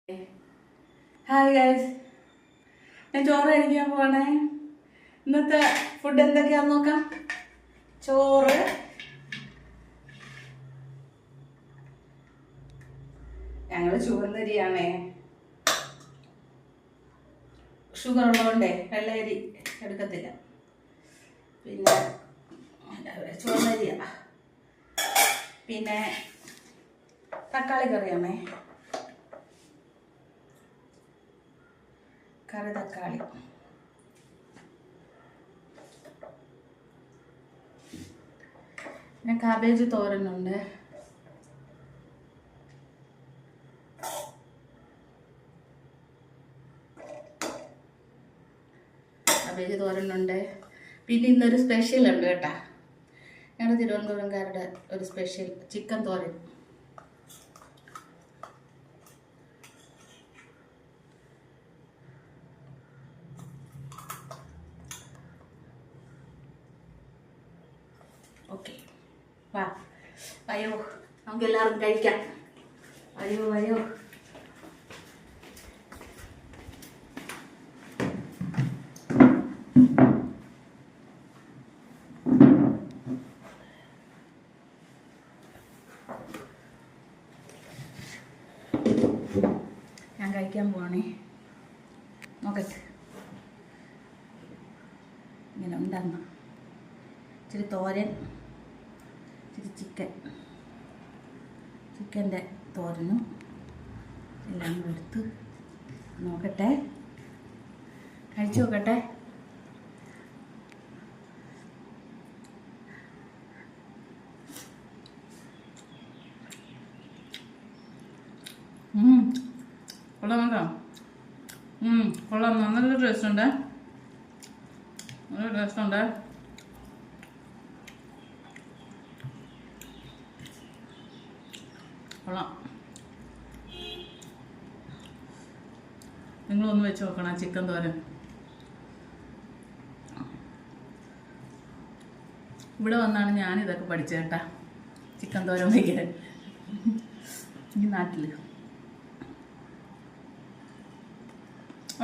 Hi guys, ഞാൻ ചോറ് കഴിക്കാൻ പോവാണേ. ഇന്നത്തെ ഫുഡ് എന്തൊക്കെയാന്ന് നോക്കാം. ചോറ്, ഞങ്ങള് ചുവന്നരിയാണേ. ഷുഗർ ഉള്ളതുകൊണ്ടേ വെള്ളയരി എടുക്കത്തില്ല. പിന്നെ ചുവന്നരിയ, പിന്നെ തക്കാളി കറിയാണേ, കറി തക്കാളി, പിന്നെ കാബേജ് തോരനുണ്ട്, പിന്നെ ഇന്നൊരു സ്പെഷ്യൽ ഉണ്ട് കേട്ടാ. ഞങ്ങളുടെ തിരുവനന്തപുരംകാരുടെ ഒരു സ്പെഷ്യൽ ചിക്കൻ തോരൻ. ഓക്കെ, വാ അയ്യോ, നമുക്ക് എല്ലാവർക്കും കഴിക്കാം. അയ്യോ അയ്യോ, ഞാൻ കഴിക്കാൻ പോവാണേ. നോക്കട്ടെ ഇങ്ങനെ ഉണ്ടാകുന്ന ഇച്ചിരി തോരൻ, ഇച്ചിരി ചിക്കൻ്റെ തോരനും എല്ലാം എടുത്ത് നോക്കട്ടെ, കഴിച്ചു നോക്കട്ടെ. കൊള്ളാം കേട്ടോ, കൊള്ളാം, നല്ല ടേസ്റ്റ് ഉണ്ട്, നല്ല ടേസ്റ്റ് ഉണ്ട്. കൊള്ളാം, നിങ്ങളൊന്ന് വെച്ച് നോക്കണം ചിക്കൻ തോരൻ. ഇവിടെ വന്നാണ് ഞാനിതൊക്കെ പഠിച്ചത് കേട്ടാ, ചിക്കൻ തോരൻ വയ്ക്കാൻ ഈ നാട്ടിൽ.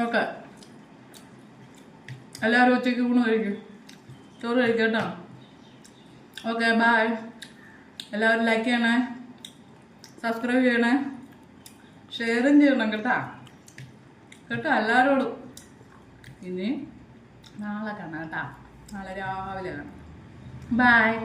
ഓക്കെ, എല്ലാവരും ഉച്ചയ്ക്ക് ഊണ് കഴിക്കും, ചോറ് കഴിക്കാം കേട്ടോ. Okay, bye. എല്ലാവരും ലൈക്ക് ചെയ്യണേ, സബ്സ്ക്രൈബ് ചെയ്യണേ, ഷെയറും ചെയ്യണം കേട്ടോ എല്ലാവരോടും. ഇനി നാളെ കാണാം കേട്ടോ, നാളെ രാവിലെ കാണാം. ബായ്.